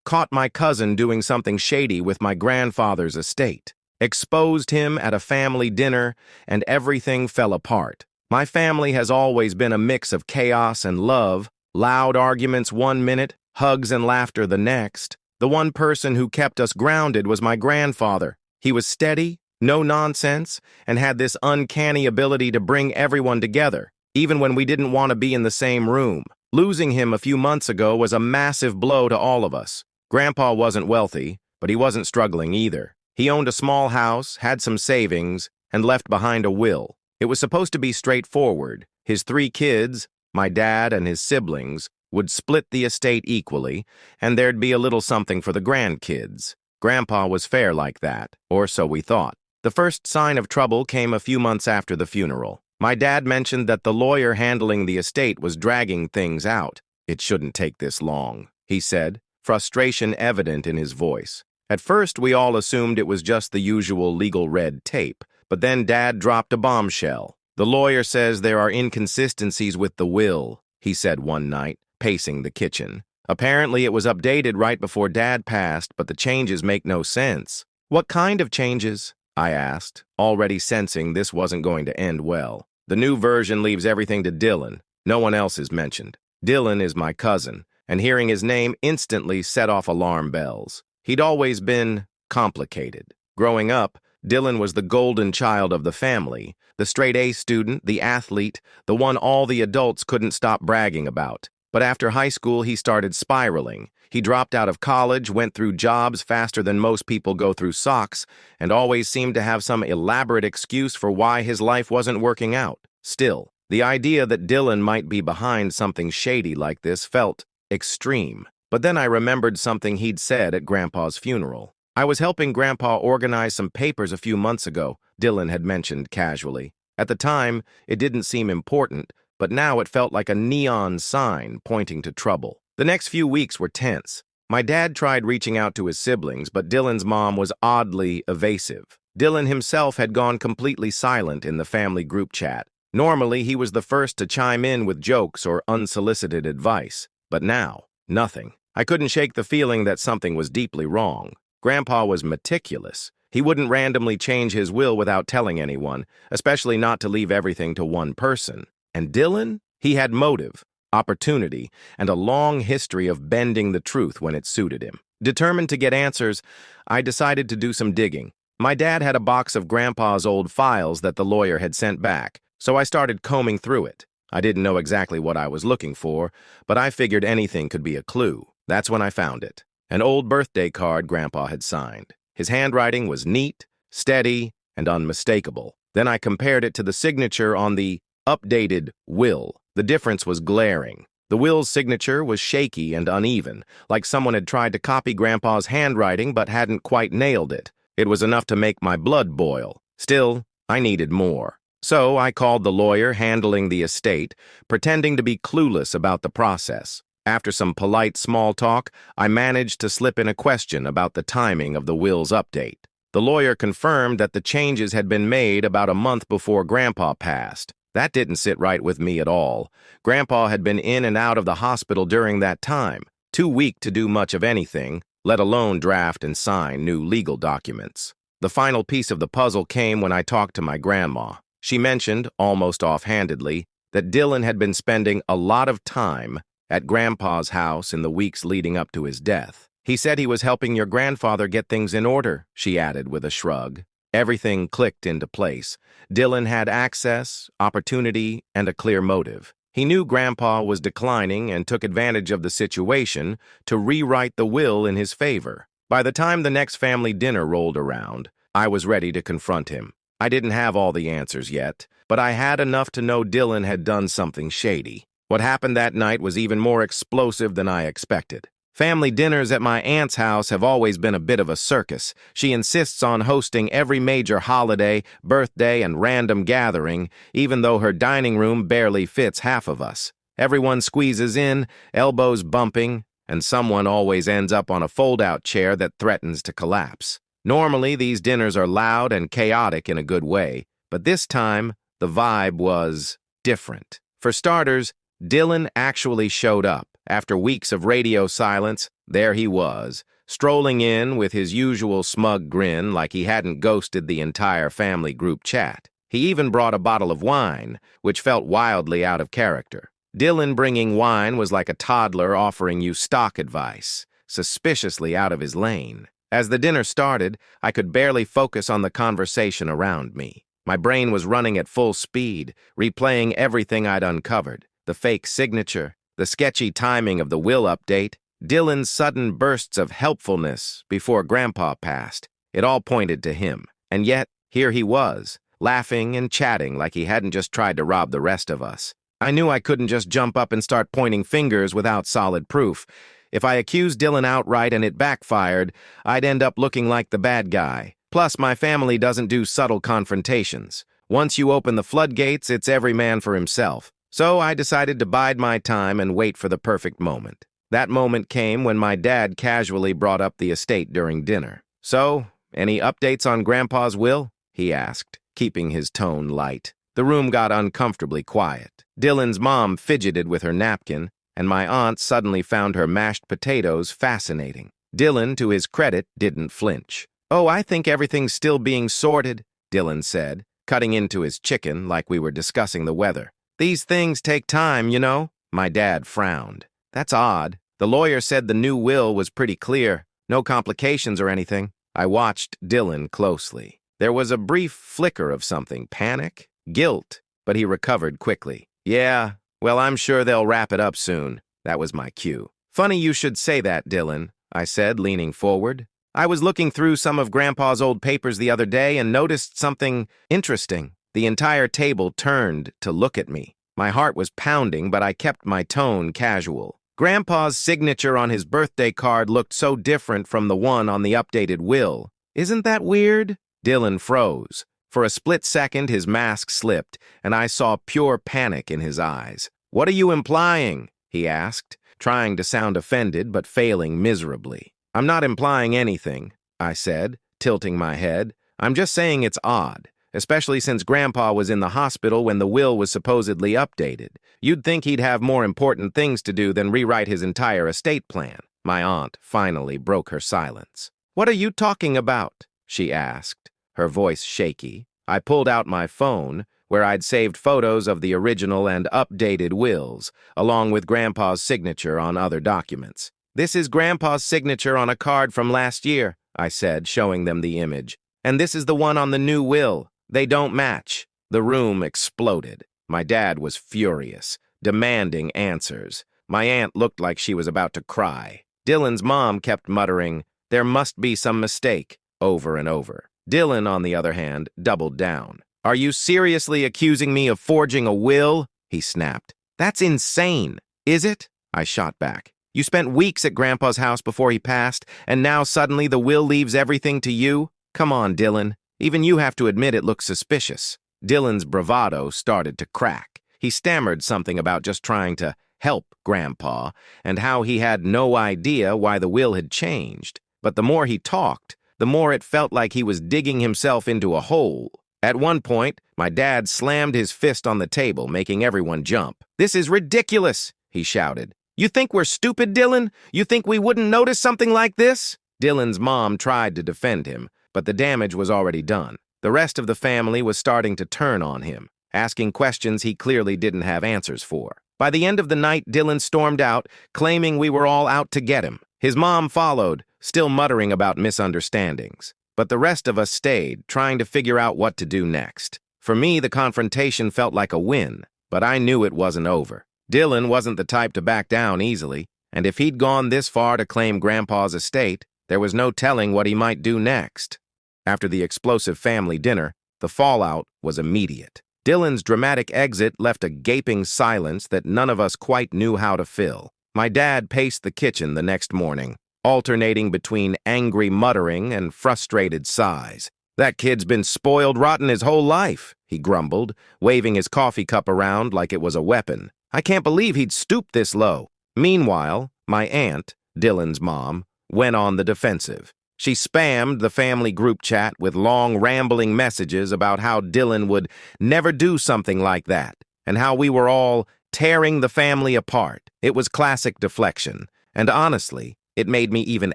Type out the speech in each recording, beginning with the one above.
caught my cousin doing something shady with my grandfather's estate, exposed him at a family dinner, and everything fell apart. My family has always been a mix of chaos and love, loud arguments one minute, hugs and laughter the next. The one person who kept us grounded was my grandfather. He was steady, no nonsense, and had this uncanny ability to bring everyone together, even when we didn't want to be in the same room. Losing him a few months ago was a massive blow to all of us. Grandpa wasn't wealthy, but he wasn't struggling either. He owned a small house, had some savings, and left behind a will. It was supposed to be straightforward. His 3 kids, my dad and his siblings, would split the estate equally, and there'd be a little something for the grandkids. Grandpa was fair like that, or so we thought. The first sign of trouble came a few months after the funeral. My dad mentioned that the lawyer handling the estate was dragging things out. "It shouldn't take this long," he said, frustration evident in his voice. At first, we all assumed it was just the usual legal red tape, but then Dad dropped a bombshell. "The lawyer says there are inconsistencies with the will," he said one night, pacing the kitchen. "Apparently it was updated right before Dad passed, but the changes make no sense." "What kind of changes?" I asked, already sensing this wasn't going to end well. "The new version leaves everything to Dylan. No one else is mentioned. Dylan is my cousin, and hearing his name instantly set off alarm bells. He'd always been complicated. Growing up, Dylan was the golden child of the family, the straight-A student, the athlete, the one all the adults couldn't stop bragging about. But after high school, he started spiraling. He dropped out of college, went through jobs faster than most people go through socks, and always seemed to have some elaborate excuse for why his life wasn't working out. Still, the idea that Dylan might be behind something shady like this felt extreme. But then I remembered something he'd said at Grandpa's funeral. "I was helping Grandpa organize some papers a few months ago," Dylan had mentioned casually. At the time, it didn't seem important, but now it felt like a neon sign pointing to trouble. The next few weeks were tense. My dad tried reaching out to his siblings, but Dylan's mom was oddly evasive. Dylan himself had gone completely silent in the family group chat. Normally, he was the first to chime in with jokes or unsolicited advice. But now, nothing. I couldn't shake the feeling that something was deeply wrong. Grandpa was meticulous. He wouldn't randomly change his will without telling anyone, especially not to leave everything to one person. And Dylan? He had motive, opportunity, and a long history of bending the truth when it suited him. Determined to get answers, I decided to do some digging. My dad had a box of Grandpa's old files that the lawyer had sent back, so I started combing through it. I didn't know exactly what I was looking for, but I figured anything could be a clue. That's when I found it. An old birthday card Grandpa had signed. His handwriting was neat, steady, and unmistakable. Then I compared it to the signature on the updated will. The difference was glaring. The will's signature was shaky and uneven, like someone had tried to copy Grandpa's handwriting but hadn't quite nailed it. It was enough to make my blood boil. Still, I needed more. So I called the lawyer handling the estate, pretending to be clueless about the process. After some polite small talk, I managed to slip in a question about the timing of the will's update. The lawyer confirmed that the changes had been made about a month before Grandpa passed. That didn't sit right with me at all. Grandpa had been in and out of the hospital during that time, too weak to do much of anything, let alone draft and sign new legal documents. The final piece of the puzzle came when I talked to my grandma. She mentioned, almost offhandedly, that Dylan had been spending a lot of time at Grandpa's house in the weeks leading up to his death. "He said he was helping your grandfather get things in order," she added with a shrug. Everything clicked into place. Dylan had access, opportunity, and a clear motive. He knew Grandpa was declining and took advantage of the situation to rewrite the will in his favor. By the time the next family dinner rolled around, I was ready to confront him. I didn't have all the answers yet, but I had enough to know Dylan had done something shady. What happened that night was even more explosive than I expected. Family dinners at my aunt's house have always been a bit of a circus. She insists on hosting every major holiday, birthday, and random gathering, even though her dining room barely fits half of us. Everyone squeezes in, elbows bumping, and someone always ends up on a fold-out chair that threatens to collapse. Normally, these dinners are loud and chaotic in a good way, but this time, the vibe was different. For starters, Dylan actually showed up, After weeks of radio silence, there he was, strolling in with his usual smug grin like he hadn't ghosted the entire family group chat. He even brought a bottle of wine, which felt wildly out of character. Dylan bringing wine was like a toddler offering you stock advice, suspiciously out of his lane. As the dinner started, I could barely focus on the conversation around me. My brain was running at full speed, replaying everything I'd uncovered. The fake signature, the sketchy timing of the will update, Dylan's sudden bursts of helpfulness before Grandpa passed. It all pointed to him. And yet, here he was, laughing and chatting like he hadn't just tried to rob the rest of us. I knew I couldn't just jump up and start pointing fingers without solid proof. If I accused Dylan outright and it backfired, I'd end up looking like the bad guy. Plus, my family doesn't do subtle confrontations. Once you open the floodgates, it's every man for himself. So I decided to bide my time and wait for the perfect moment. That moment came when my dad casually brought up the estate during dinner. "So, any updates on Grandpa's will?" he asked, keeping his tone light. The room got uncomfortably quiet. Dylan's mom fidgeted with her napkin, and my aunt suddenly found her mashed potatoes fascinating. Dylan, to his credit, didn't flinch. "Oh, I think everything's still being sorted," Dylan said, cutting into his chicken like we were discussing the weather. "These things take time, you know." My dad frowned. "That's odd. The lawyer said the new will was pretty clear. No complications or anything." I watched Dylan closely. There was a brief flicker of something, panic, guilt, but he recovered quickly. "Yeah, well, I'm sure they'll wrap it up soon." That was my cue. "Funny you should say that, Dylan," I said, leaning forward. "I was looking through some of Grandpa's old papers the other day and noticed something interesting." The entire table turned to look at me. My heart was pounding, but I kept my tone casual. Grandpa's signature on his birthday card looked so different from the one on the updated will. "Isn't that weird?" Dylan froze. For a split second, his mask slipped, and I saw pure panic in his eyes. "What are you implying?" he asked, trying to sound offended but failing miserably. "I'm not implying anything," I said, tilting my head. "I'm just saying it's odd, especially since Grandpa was in the hospital when the will was supposedly updated. You'd think he'd have more important things to do than rewrite his entire estate plan." My aunt finally broke her silence. "What are you talking about?" she asked, her voice shaky. I pulled out my phone, where I'd saved photos of the original and updated wills, along with Grandpa's signature on other documents. "This is Grandpa's signature on a card from last year," I said, showing them the image. "And this is the one on the new will. They don't match." The room exploded. My dad was furious, demanding answers. My aunt looked like she was about to cry. Dylan's mom kept muttering, "There must be some mistake," over and over. Dylan, on the other hand, doubled down. "Are you seriously accusing me of forging a will?" he snapped. "That's insane." "Is it?" I shot back. "You spent weeks at Grandpa's house before he passed, and now suddenly the will leaves everything to you? Come on, Dylan. Even you have to admit it looks suspicious." Dylan's bravado started to crack. He stammered something about just trying to help Grandpa, and how he had no idea why the will had changed. But the more he talked, the more it felt like he was digging himself into a hole. At one point, my dad slammed his fist on the table, making everyone jump. "This is ridiculous," he shouted. "You think we're stupid, Dylan? You think we wouldn't notice something like this?" Dylan's mom tried to defend him, but the damage was already done. The rest of the family was starting to turn on him, asking questions he clearly didn't have answers for. By the end of the night, Dylan stormed out, claiming we were all out to get him. His mom followed, still muttering about misunderstandings. But the rest of us stayed, trying to figure out what to do next. For me, the confrontation felt like a win, but I knew it wasn't over. Dylan wasn't the type to back down easily, and if he'd gone this far to claim Grandpa's estate, there was no telling what he might do next. After the explosive family dinner, the fallout was immediate. Dylan's dramatic exit left a gaping silence that none of us quite knew how to fill. My dad paced the kitchen the next morning, alternating between angry muttering and frustrated sighs. "That kid's been spoiled rotten his whole life," he grumbled, waving his coffee cup around like it was a weapon. "I can't believe he'd stoop this low." Meanwhile, my aunt, Dylan's mom, went on the defensive. She spammed the family group chat with long, rambling messages about how Dylan would never do something like that, and how we were all tearing the family apart. It was classic deflection, and honestly, it made me even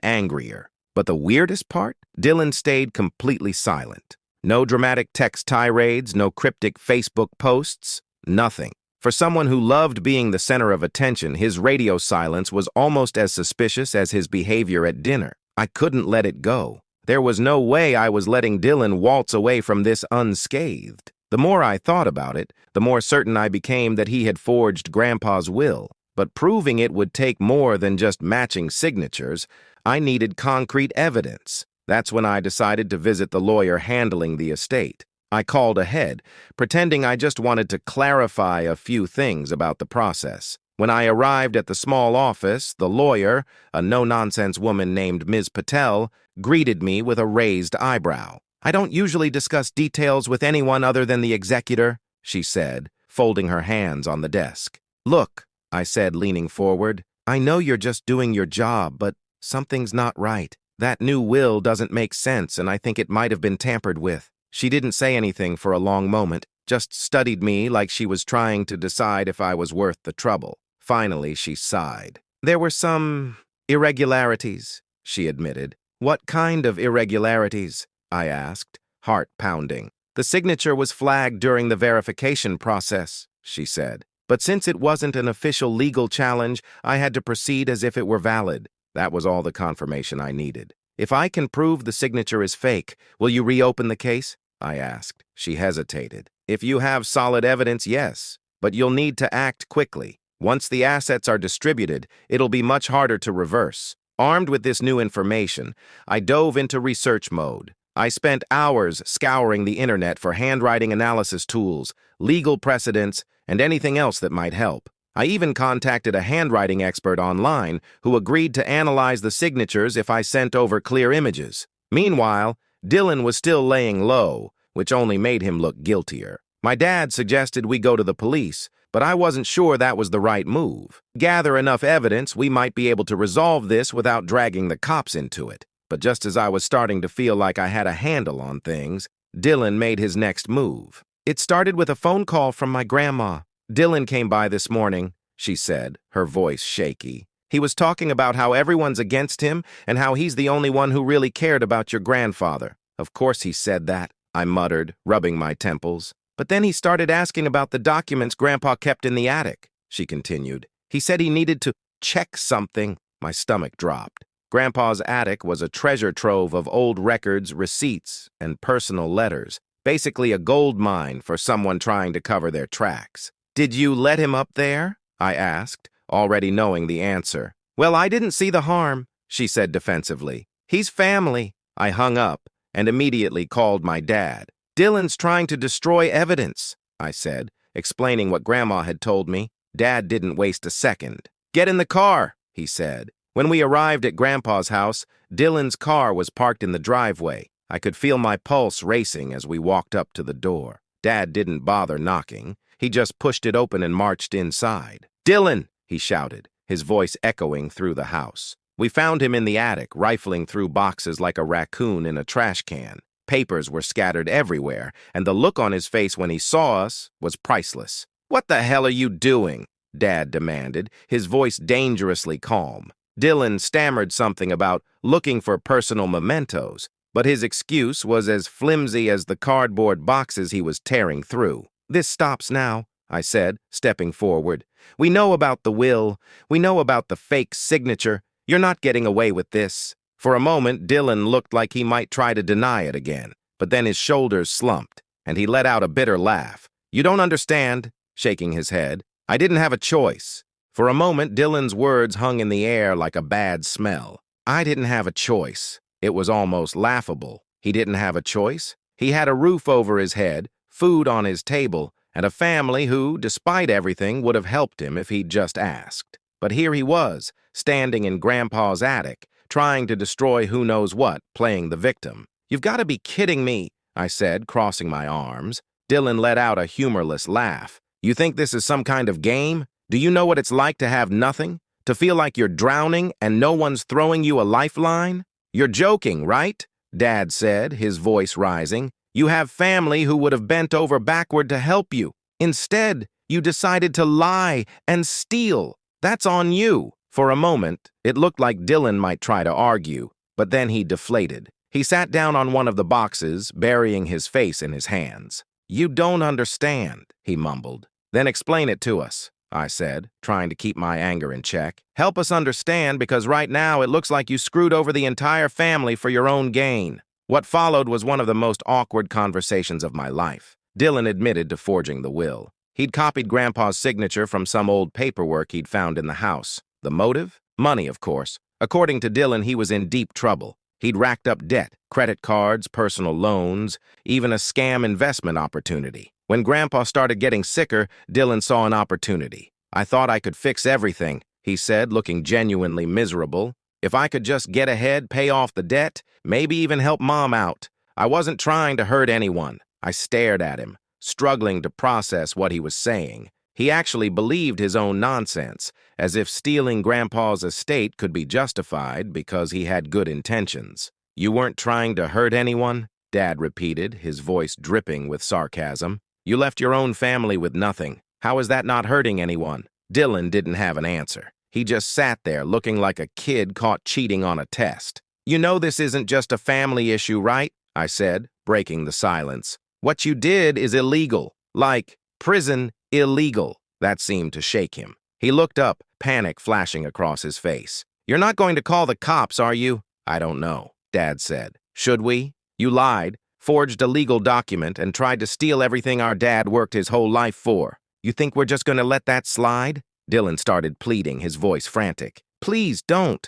angrier. But the weirdest part? Dylan stayed completely silent. No dramatic text tirades, no cryptic Facebook posts, nothing. For someone who loved being the center of attention, his radio silence was almost as suspicious as his behavior at dinner. I couldn't let it go. There was no way I was letting Dylan waltz away from this unscathed. The more I thought about it, the more certain I became that he had forged Grandpa's will. But proving it would take more than just matching signatures. I needed concrete evidence. That's when I decided to visit the lawyer handling the estate. I called ahead, pretending I just wanted to clarify a few things about the process. When I arrived at the small office, the lawyer, a no-nonsense woman named Ms. Patel, greeted me with a raised eyebrow. "I don't usually discuss details with anyone other than the executor," she said, folding her hands on the desk. "Look," I said, leaning forward, "I know you're just doing your job, but something's not right. That new will doesn't make sense, and I think it might have been tampered with." She didn't say anything for a long moment, just studied me like she was trying to decide if I was worth the trouble. Finally, she sighed. "There were some irregularities," she admitted. "What kind of irregularities?" I asked, heart pounding. "The signature was flagged during the verification process," she said. "But since it wasn't an official legal challenge, I had to proceed as if it were valid." That was all the confirmation I needed. "If I can prove the signature is fake, will you reopen the case?" I asked. She hesitated. "If you have solid evidence, yes, but you'll need to act quickly. Once the assets are distributed, it'll be much harder to reverse." Armed with this new information, I dove into research mode. I spent hours scouring the internet for handwriting analysis tools, legal precedents, and anything else that might help. I even contacted a handwriting expert online who agreed to analyze the signatures if I sent over clear images. Meanwhile, Dylan was still laying low, which only made him look guiltier. My dad suggested we go to the police, but I wasn't sure that was the right move. Gather enough evidence, we might be able to resolve this without dragging the cops into it. But just as I was starting to feel like I had a handle on things, Dylan made his next move. "It started with a phone call from my grandma. Dylan came by this morning," she said, her voice shaky. "He was talking about how everyone's against him and how he's the only one who really cared about your grandfather." "Of course he said that," I muttered, rubbing my temples. "But then he started asking about the documents Grandpa kept in the attic," she continued. "He said he needed to check something." My stomach dropped. Grandpa's attic was a treasure trove of old records, receipts, and personal letters. Basically a gold mine for someone trying to cover their tracks. "Did you let him up there?" I asked, already knowing the answer. "Well, I didn't see the harm," she said defensively. "He's family." I hung up and immediately called my dad. "Dylan's trying to destroy evidence," I said, explaining what Grandma had told me. Dad didn't waste a second. "Get in the car," he said. When we arrived at Grandpa's house, Dylan's car was parked in the driveway. I could feel my pulse racing as we walked up to the door. Dad didn't bother knocking. He just pushed it open and marched inside. "Dylan!" he shouted, his voice echoing through the house. We found him in the attic, rifling through boxes like a raccoon in a trash can. Papers were scattered everywhere, and the look on his face when he saw us was priceless. "What the hell are you doing?" Dad demanded, his voice dangerously calm. Dylan stammered something about looking for personal mementos, but his excuse was as flimsy as the cardboard boxes he was tearing through. "This stops now," I said, stepping forward. "We know about the will. We know about the fake signature. You're not getting away with this." For a moment, Dylan looked like he might try to deny it again, but then his shoulders slumped, and he let out a bitter laugh. "You don't understand," shaking his head. "I didn't have a choice." For a moment, Dylan's words hung in the air like a bad smell. I didn't have a choice. It was almost laughable. He didn't have a choice. He had a roof over his head, food on his table, and a family who, despite everything, would have helped him if he'd just asked. But here he was, standing in Grandpa's attic, trying to destroy who knows what, playing the victim. "You've got to be kidding me," I said, crossing my arms. Dylan let out a humorless laugh. "You think this is some kind of game? Do you know what it's like to have nothing? To feel like you're drowning and no one's throwing you a lifeline? You're joking, right?" Dad said, his voice rising. "You have family who would have bent over backward to help you. Instead, You decided to lie and steal. That's on you. For a moment, it looked like Dylan might try to argue, but then he deflated. He sat down on one of the boxes, burying his face in his hands. You don't understand, he mumbled. Then explain it to us, I said, trying to keep my anger in check. Help us understand, because right now it looks like you screwed over the entire family for your own gain. What followed was one of the most awkward conversations of my life. Dylan admitted to forging the will. He'd copied Grandpa's signature from some old paperwork he'd found in the house. The motive? Money, of course. According to Dylan, he was in deep trouble. He'd racked up debt, credit cards, personal loans, even a scam investment opportunity. When Grandpa started getting sicker, Dylan saw an opportunity. I thought I could fix everything, he said, looking genuinely miserable. If I could just get ahead, pay off the debt, maybe even help Mom out. I wasn't trying to hurt anyone. I stared at him, struggling to process what he was saying. He actually believed his own nonsense, as if stealing Grandpa's estate could be justified because he had good intentions. You weren't trying to hurt anyone? Dad repeated, his voice dripping with sarcasm. You left your own family with nothing. How is that not hurting anyone? Dylan didn't have an answer. He just sat there looking like a kid caught cheating on a test. You know this isn't just a family issue, right? I said, breaking the silence. What you did is illegal. Like prison illegal. That seemed to shake him. He looked up, panic flashing across his face. You're not going to call the cops, are you? I don't know, Dad said. Should we? You lied, forged a legal document, and tried to steal everything our dad worked his whole life for. You think we're just going to let that slide? Dylan started pleading, his voice frantic. Please don't.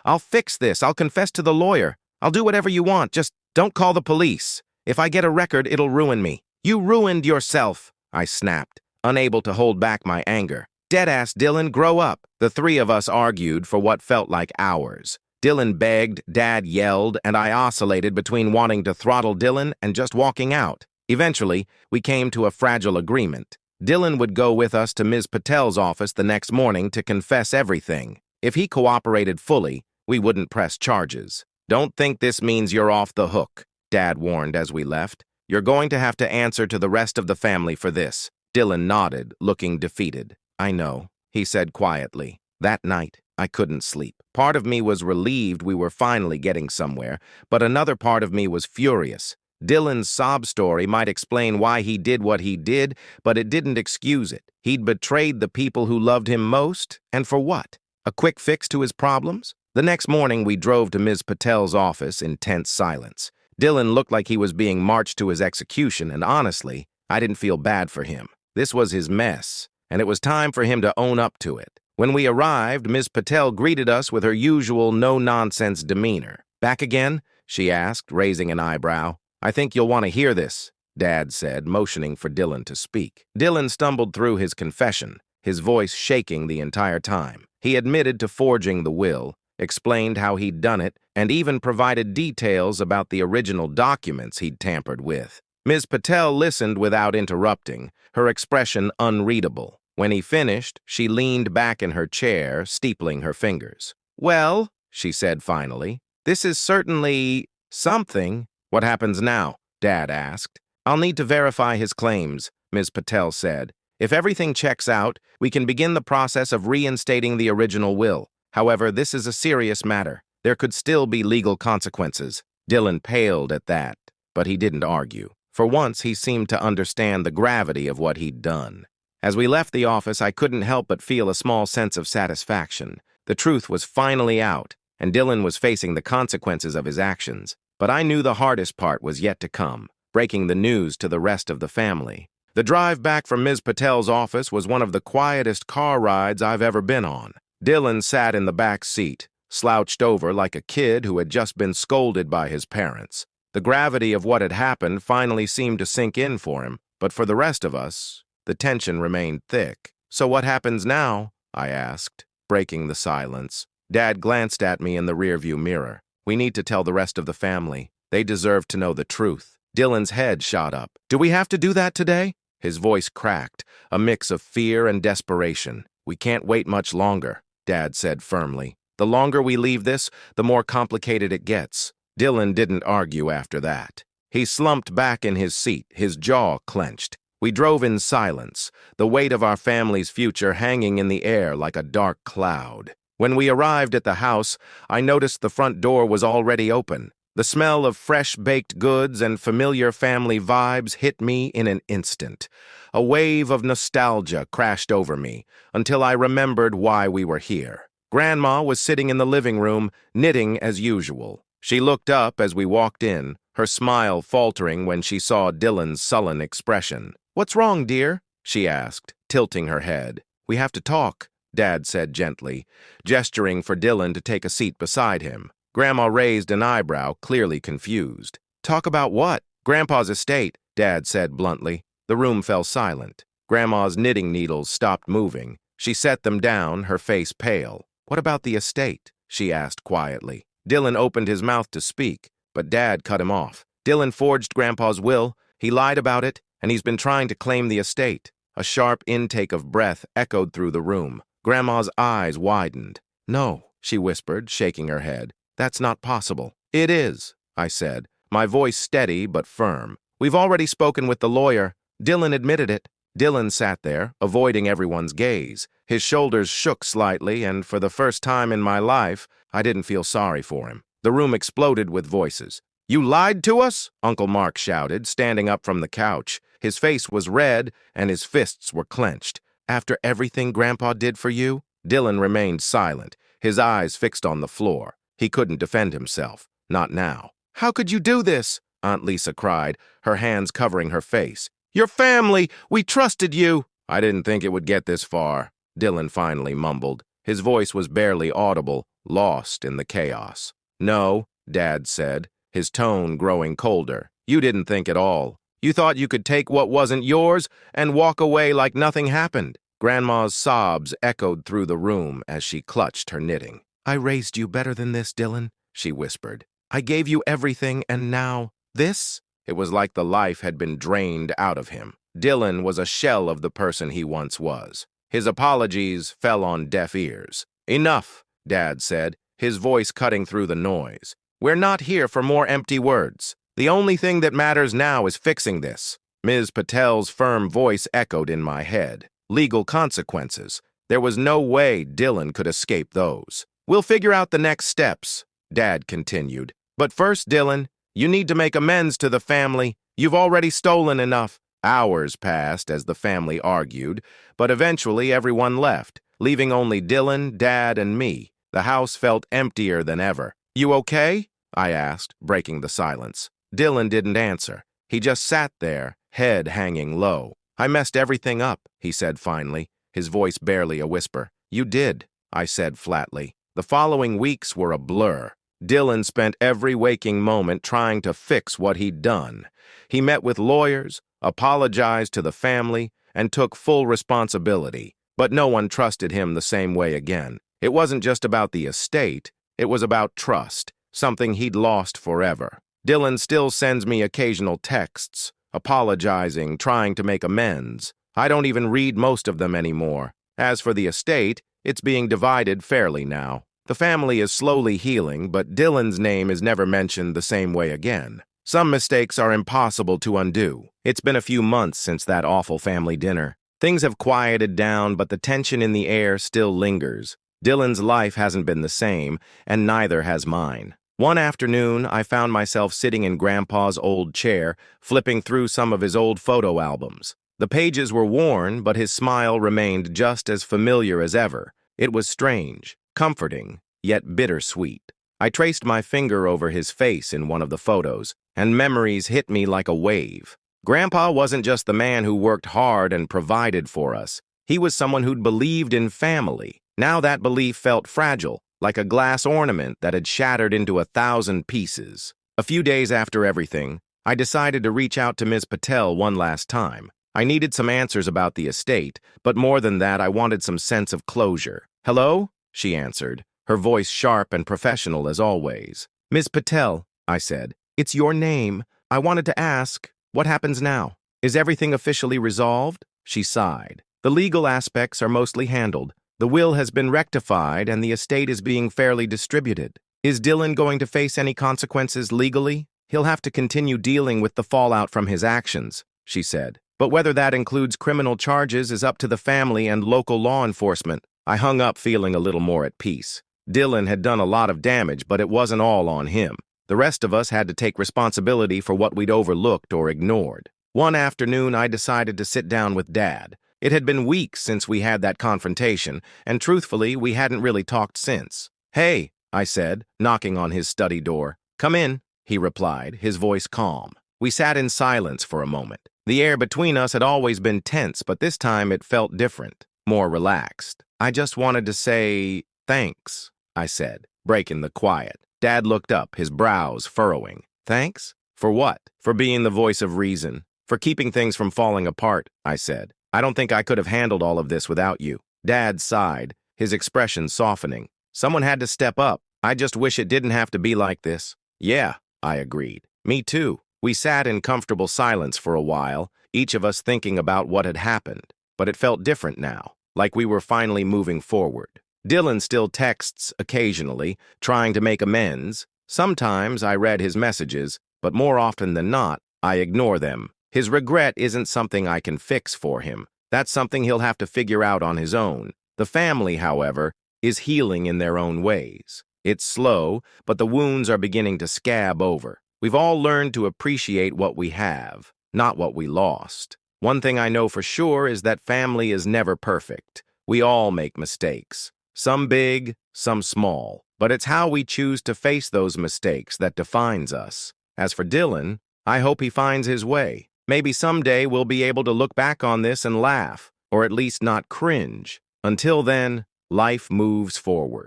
I'll fix this. I'll confess to the lawyer. I'll do whatever you want. Just don't call the police. If I get a record, it'll ruin me. You ruined yourself, I snapped, unable to hold back my anger. Deadass Dylan, grow up. The three of us argued for what felt like hours. Dylan begged, Dad yelled, and I oscillated between wanting to throttle Dylan and just walking out. Eventually, we came to a fragile agreement. Dylan would go with us to Ms. Patel's office the next morning to confess everything. If he cooperated fully, we wouldn't press charges. Don't think this means you're off the hook, Dad warned as we left. You're going to have to answer to the rest of the family for this. Dylan nodded, looking defeated. I know, he said quietly. That night, I couldn't sleep. Part of me was relieved we were finally getting somewhere, but another part of me was furious. Dylan's sob story might explain why he did what he did, but it didn't excuse it. He'd betrayed the people who loved him most, and for what? A quick fix to his problems? The next morning, we drove to Ms. Patel's office in tense silence. Dylan looked like he was being marched to his execution, and honestly, I didn't feel bad for him. This was his mess, and it was time for him to own up to it. When we arrived, Ms. Patel greeted us with her usual no-nonsense demeanor. Back again? She asked, raising an eyebrow. I think you'll want to hear this, Dad said, motioning for Dylan to speak. Dylan stumbled through his confession, his voice shaking the entire time. He admitted to forging the will, explained how he'd done it, and even provided details about the original documents he'd tampered with. Ms. Patel listened without interrupting, her expression unreadable. When he finished, she leaned back in her chair, steepling her fingers. Well, she said finally, this is certainly something. What happens now? Dad asked. I'll need to verify his claims, Ms. Patel said. If everything checks out, we can begin the process of reinstating the original will. However, this is a serious matter. There could still be legal consequences. Dylan paled at that, but he didn't argue. For once, he seemed to understand the gravity of what he'd done. As we left the office, I couldn't help but feel a small sense of satisfaction. The truth was finally out, and Dylan was facing the consequences of his actions. But I knew the hardest part was yet to come, breaking the news to the rest of the family. The drive back from Ms. Patel's office was one of the quietest car rides I've ever been on. Dylan sat in the back seat, slouched over like a kid who had just been scolded by his parents. The gravity of what had happened finally seemed to sink in for him, but for the rest of us, the tension remained thick. So what happens now? I asked, breaking the silence. Dad glanced at me in the rearview mirror. We need to tell the rest of the family. They deserve to know the truth. Dylan's head shot up. Do we have to do that today? His voice cracked, a mix of fear and desperation. We can't wait much longer, Dad said firmly. The longer we leave this, the more complicated it gets. Dylan didn't argue after that. He slumped back in his seat, his jaw clenched. We drove in silence, the weight of our family's future hanging in the air like a dark cloud. When we arrived at the house, I noticed the front door was already open. The smell of fresh baked goods and familiar family vibes hit me in an instant. A wave of nostalgia crashed over me until I remembered why we were here. Grandma was sitting in the living room, knitting as usual. She looked up as we walked in, her smile faltering when she saw Dylan's sullen expression. "What's wrong, dear?" she asked, tilting her head. "We have to talk," Dad said gently, gesturing for Dylan to take a seat beside him. Grandma raised an eyebrow, clearly confused. "Talk about what?" "Grandpa's estate," Dad said bluntly. The room fell silent. Grandma's knitting needles stopped moving. She set them down, her face pale. "What about the estate?" she asked quietly. Dylan opened his mouth to speak, but Dad cut him off. "Dylan forged Grandpa's will, he lied about it, and he's been trying to claim the estate." A sharp intake of breath echoed through the room. Grandma's eyes widened. "No," she whispered, shaking her head. "That's not possible." "It is," I said, my voice steady but firm. "We've already spoken with the lawyer. Dylan admitted it." Dylan sat there, avoiding everyone's gaze. His shoulders shook slightly, and for the first time in my life, I didn't feel sorry for him. The room exploded with voices. "You lied to us?" Uncle Mark shouted, standing up from the couch. His face was red, and his fists were clenched. "After everything Grandpa did for you?" Dylan remained silent, his eyes fixed on the floor. He couldn't defend himself. Not now. "How could you do this?" Aunt Lisa cried, her hands covering her face. "Your family! We trusted you!" "I didn't think it would get this far," Dylan finally mumbled. His voice was barely audible, lost in the chaos. "No," Dad said, his tone growing colder. "You didn't think at all. You thought you could take what wasn't yours and walk away like nothing happened." Grandma's sobs echoed through the room as she clutched her knitting. "I raised you better than this, Dylan," she whispered. "I gave you everything, and now, this?" It was like the life had been drained out of him. Dylan was a shell of the person he once was. His apologies fell on deaf ears. "Enough," Dad said, his voice cutting through the noise. "We're not here for more empty words. The only thing that matters now is fixing this." Ms. Patel's firm voice echoed in my head. Legal consequences. There was no way Dylan could escape those. "We'll figure out the next steps," Dad continued. "But first, Dylan, you need to make amends to the family. You've already stolen enough." Hours passed as the family argued, but eventually everyone left, leaving only Dylan, Dad, and me. The house felt emptier than ever. "You okay?" I asked, breaking the silence. Dylan didn't answer. He just sat there, head hanging low. "I messed everything up," he said finally, his voice barely a whisper. "You did," I said flatly. The following weeks were a blur. Dylan spent every waking moment trying to fix what he'd done. He met with lawyers, apologized to the family, and took full responsibility. But no one trusted him the same way again. It wasn't just about the estate, it was about trust, something he'd lost forever. Dylan still sends me occasional texts, apologizing, trying to make amends. I don't even read most of them anymore. As for the estate, it's being divided fairly now. The family is slowly healing, but Dylan's name is never mentioned the same way again. Some mistakes are impossible to undo. It's been a few months since that awful family dinner. Things have quieted down, but the tension in the air still lingers. Dylan's life hasn't been the same, and neither has mine. One afternoon, I found myself sitting in Grandpa's old chair, flipping through some of his old photo albums. The pages were worn, but his smile remained just as familiar as ever. It was strange, comforting, yet bittersweet. I traced my finger over his face in one of the photos, and memories hit me like a wave. Grandpa wasn't just the man who worked hard and provided for us. He was someone who'd believed in family. Now that belief felt fragile, like a glass ornament that had shattered into 1,000 pieces. A few days after everything, I decided to reach out to Ms. Patel one last time. I needed some answers about the estate, but more than that, I wanted some sense of closure. "Hello?" she answered, her voice sharp and professional as always. "Ms. Patel," I said, "it's your name. I wanted to ask, what happens now? Is everything officially resolved?" She sighed. "The legal aspects are mostly handled. The will has been rectified and the estate is being fairly distributed. Is Dylan going to face any consequences legally? He'll have to continue dealing with the fallout from his actions," she said. But whether that includes criminal charges is up to the family and local law enforcement. I hung up feeling a little more at peace. Dylan had done a lot of damage, but it wasn't all on him. The rest of us had to take responsibility for what we'd overlooked or ignored. One afternoon, I decided to sit down with Dad. It had been weeks since we had that confrontation, and truthfully, we hadn't really talked since. "Hey," I said, knocking on his study door. "Come in," he replied, his voice calm. We sat in silence for a moment. The air between us had always been tense, but this time it felt different, more relaxed. "I just wanted to say thanks," I said, breaking the quiet. Dad looked up, his brows furrowing. "Thanks? For what?" "For being the voice of reason. For keeping things from falling apart," I said. "I don't think I could have handled all of this without you." Dad sighed, his expression softening. "Someone had to step up. I just wish it didn't have to be like this." "Yeah," I agreed. "Me too." We sat in comfortable silence for a while, each of us thinking about what had happened. But it felt different now, like we were finally moving forward. Dylan still texts occasionally, trying to make amends. Sometimes I read his messages, but more often than not, I ignore them. His regret isn't something I can fix for him. That's something he'll have to figure out on his own. The family, however, is healing in their own ways. It's slow, but the wounds are beginning to scab over. We've all learned to appreciate what we have, not what we lost. One thing I know for sure is that family is never perfect. We all make mistakes. Some big, some small. But it's how we choose to face those mistakes that defines us. As for Dylan, I hope he finds his way. Maybe someday we'll be able to look back on this and laugh, or at least not cringe. Until then, life moves forward.